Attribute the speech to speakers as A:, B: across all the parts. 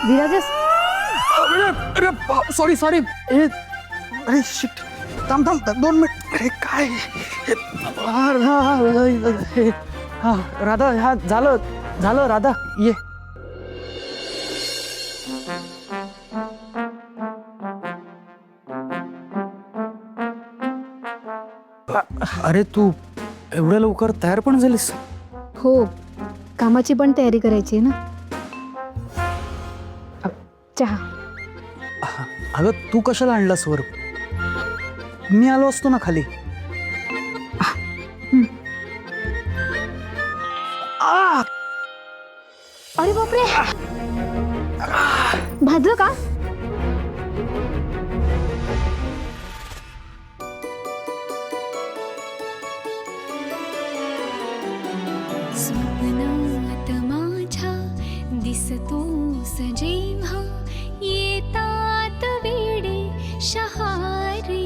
A: विराजस
B: sorry sorry अरे shit थांब 2 minute अरे काय हा राधा हा झालं राधा ये अरे तू एवढ्या लवकर तयार पण झालीस?
A: हो, कामाची पण तयारी करायची आहे ना. चहा.
B: अगं तू कशाला आणलास वर? मी आलो असतो ना खाली.
A: अरे बापरे, भाजलं का?
C: स्वप्नात माझ्या दिसतोस जेव्हा येतात वेडे शहारे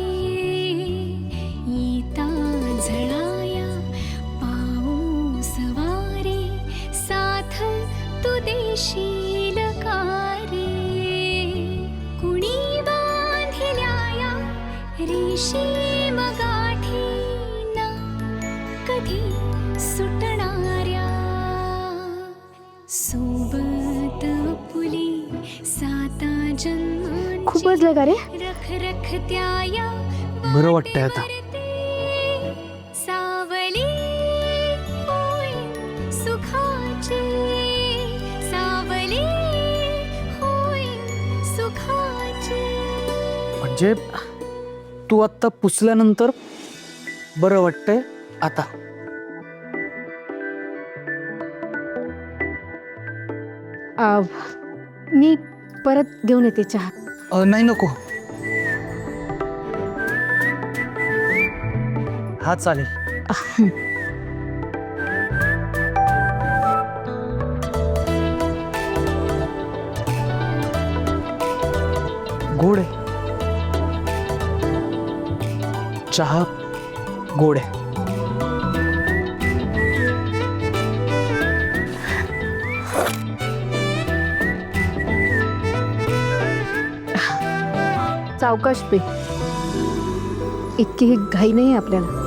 C: येता झळाया पाऊस वारे साथ तू देशील का रे कुणी बांधिल्या रेशीम गाठीना कधी सुटणाऱ्या सोबत फुली साता जन्म
A: खूप वाजलं का रे?
C: रख रखत्या
B: बरं वाटतंय आता.
C: सावली होय सुखाची सावली होय सुखाची.
B: म्हणजे तू आत्ता पुसल्यानंतर बरं वाटतंय आता?
A: मी परत घेऊन येते चहा.
B: नाही नको. हा चालेल. गोड आहे चहा, गोड आहे.
A: सावकाश पे, इतकी घाई नाही आपल्याला.